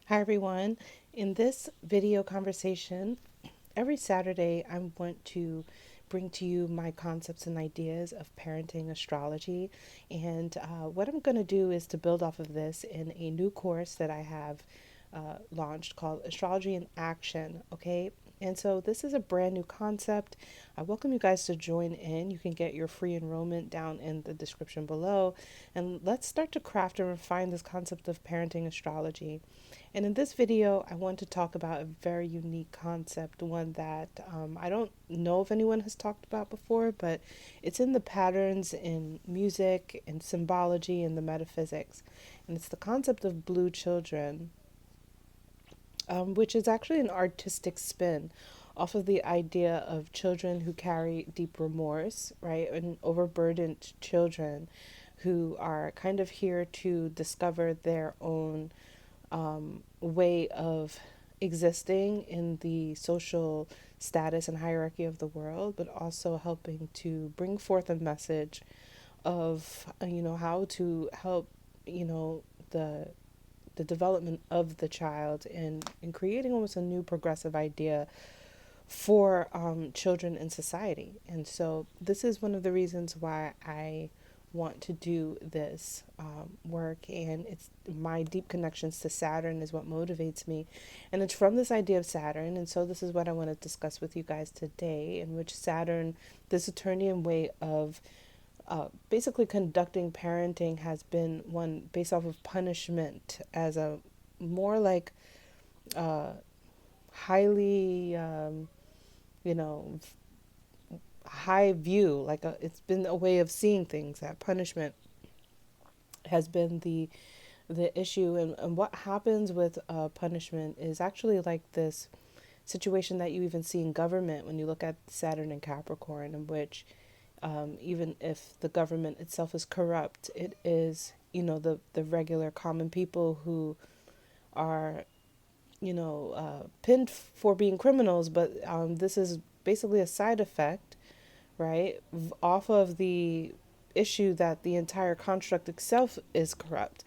Hi everyone. In this video conversation, every Saturday I want to bring to you my concepts and ideas of parenting astrology. And what I'm going to do is to build off of this in a new course that I have launched called Astrology in Action. Okay. And so this is a brand new concept. I welcome you guys to join in. You can get your free enrollment down in the description below. And let's start to craft and refine this concept of parenting astrology. And in this video, I want to talk about a very unique concept, one that I don't know if anyone has talked about before, but it's in the patterns in music and symbology and the metaphysics. And it's the concept of blue children, which is actually an artistic spin off of the idea of children who carry deep remorse, right? And overburdened children who are kind of here to discover their own way of existing in the social status and hierarchy of the world, but also helping to bring forth a message of how to help the development of the child in creating almost a new progressive idea for children in society. And so this is one of the reasons why I want to do this work, and it's my deep connections to Saturn is what motivates me, and it's from this idea of Saturn. And so this is what I want to discuss with you guys today, in which Saturn, this Saturnian way of basically conducting parenting, has been one based off of punishment as a more like uh, highly you know high view, like it's been a way of seeing things, that punishment has been the issue. And what happens with punishment is actually like this situation that you even see in government when you look at Saturn and Capricorn, in which even if the government itself is corrupt, it is the regular common people who are pinned for being criminals. But this is basically a side effect, right, off of the issue that the entire construct itself is corrupt.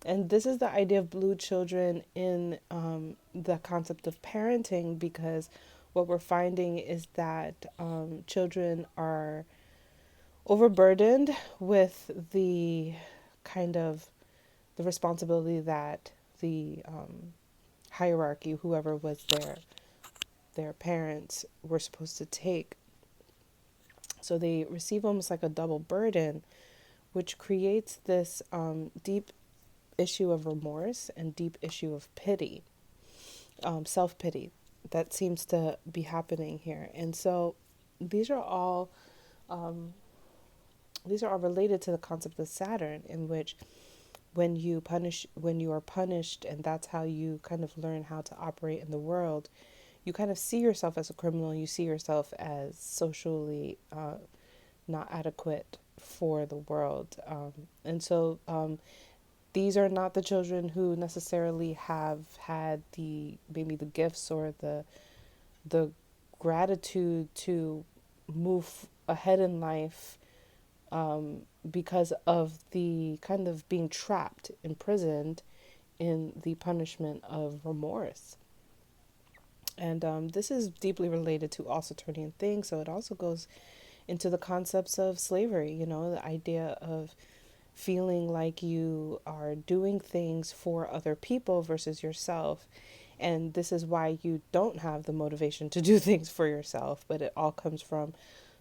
And this is the idea of blue children in the concept of parenting, because what we're finding is that children are overburdened with the kind of the responsibility that the hierarchy, whoever was their parents, were supposed to take. So they receive almost like a double burden, which creates this deep issue of remorse and deep issue of pity, self pity, that seems to be happening here. And so these are all related to the concept of Saturn, in which when you are punished, and that's how you kind of learn how to operate in the world, you kind of see yourself as a criminal. You see yourself as socially not adequate for the world. And so these are not the children who necessarily have had the maybe the gifts or the gratitude to move ahead in life, because of the kind of being trapped, imprisoned in the punishment of remorse. And this is deeply related to all Saturnian things. So it also goes into the concepts of slavery, the idea of feeling like you are doing things for other people versus yourself. And this is why you don't have the motivation to do things for yourself, but it all comes from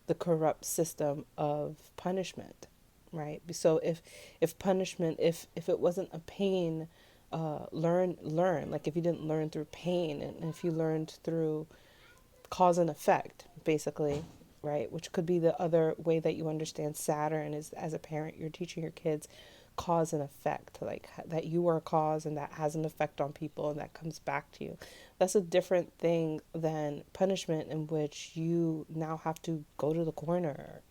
the corrupt system of punishment, right? So if punishment, if it wasn't a pain, learn, like if you didn't learn through pain, and if you learned through cause and effect, basically, right? Which could be the other way that you understand Saturn, is as a parent, you're teaching your kids cause and effect, like that you are a cause and that has an effect on people and that comes back to you. That's a different thing than punishment, in which you now have to go to the corner,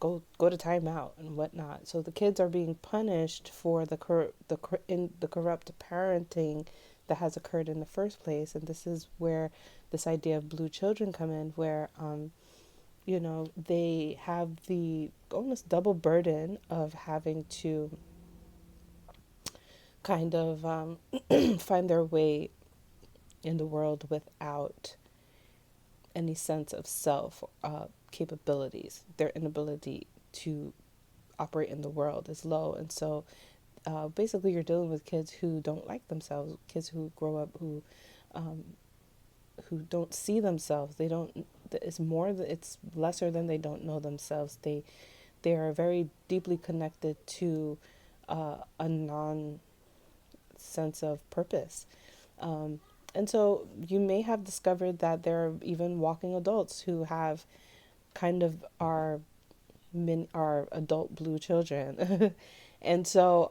go to timeout and whatnot. So the kids are being punished for the corrupt parenting that has occurred in the first place. And this is where this idea of blue children come in, where they have the almost double burden of having to kind of find their way in the world without any sense of self capabilities. Their inability to operate in the world is low. And so basically, you're dealing with kids who don't like themselves, kids who grow up um, who don't see themselves. They don't. It's more. It's lesser than they don't know themselves. They are very deeply connected to a non sense of purpose. And so you may have discovered that there are even walking adults who have kind of our adult blue children. And so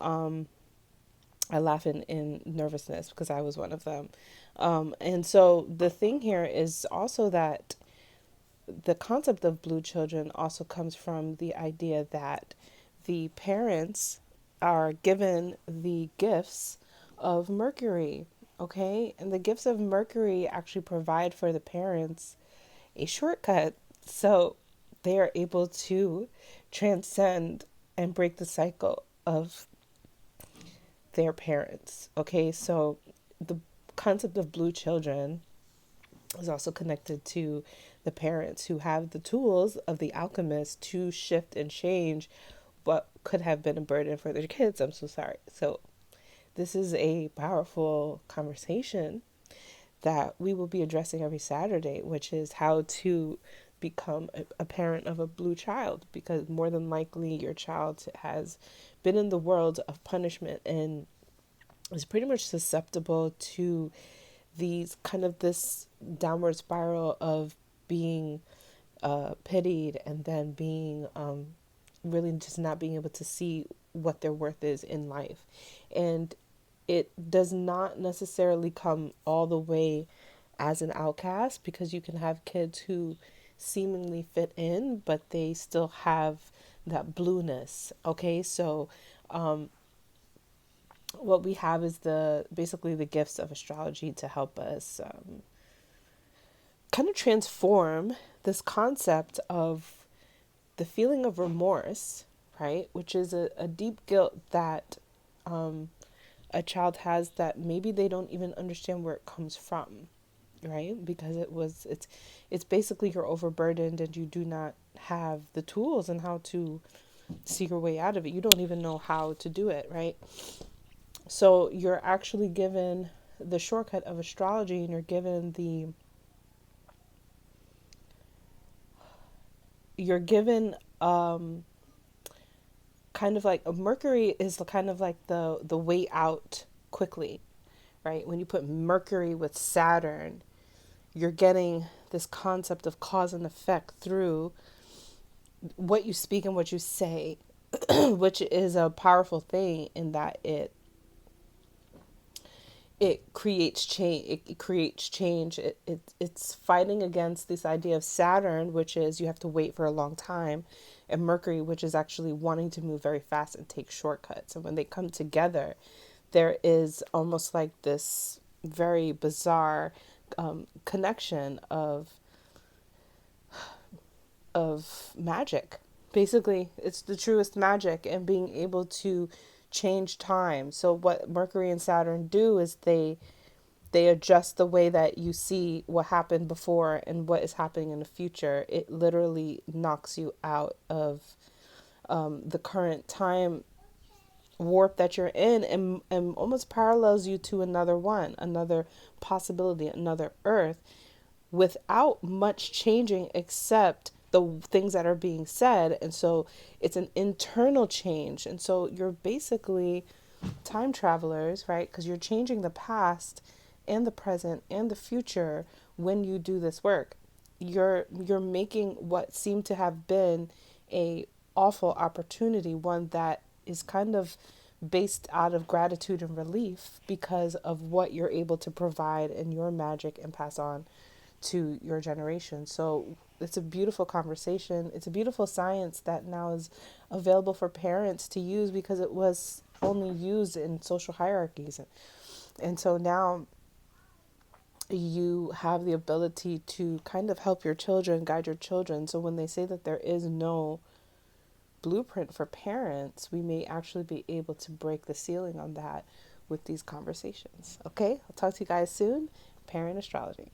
I laugh in nervousness because I was one of them. And so the thing here is also that the concept of blue children also comes from the idea that the parents are given the gifts of Mercury, okay? And the gifts of Mercury actually provide for the parents a shortcut. So they are able to transcend and break the cycle of their parents, okay? So the concept of blue children is also connected to the parents who have the tools of the alchemist to shift and change what could have been a burden for their kids. I'm so sorry. So, this is a powerful conversation that we will be addressing every Saturday, which is how to become a parent of a blue child, because more than likely your child has been in the world of punishment and is pretty much susceptible to these kind of this downward spiral of being pitied and then being really just not being able to see what their worth is in life. And it does not necessarily come all the way as an outcast, because you can have kids who seemingly fit in, but they still have that blueness. Okay, so what we have is the basically the gifts of astrology to help us kind of transform this concept of the feeling of remorse, right? Which is a deep guilt that a child has that maybe they don't even understand where it comes from, right? Because it's basically you're overburdened and you do not have the tools and how to see your way out of it. You don't even know how to do it, right? So you're actually given the shortcut of astrology, and you're given kind of like Mercury is kind of like the way out quickly, right? When you put Mercury with Saturn, you're getting this concept of cause and effect through what you speak and what you say, which is a powerful thing in that it creates change. It creates change. It's fighting against this idea of Saturn, which is you have to wait for a long time, and Mercury, which is actually wanting to move very fast and take shortcuts. And when they come together, there is almost like this very bizarre connection of magic. Basically, it's the truest magic, and being able to change time. So what Mercury and Saturn do is they adjust the way that you see what happened before and what is happening in the future. It literally knocks you out of the current time warp that you're in, and almost parallels you to another one, another possibility, another Earth, without much changing except the things that are being said. And so it's an internal change. And so you're basically time travelers, right? Because you're changing the past and the present and the future when you do this work. You're making what seemed to have been a awful opportunity one that is kind of based out of gratitude and relief because of what you're able to provide in your magic and pass on to your generation. So it's a beautiful conversation. It's a beautiful science that now is available for parents to use, because it was only used in social hierarchies. And so now you have the ability to kind of help your children, guide your children. So when they say that there is no blueprint for parents, we may actually be able to break the ceiling on that with these conversations. Okay, I'll talk to you guys soon. Parent Astrology.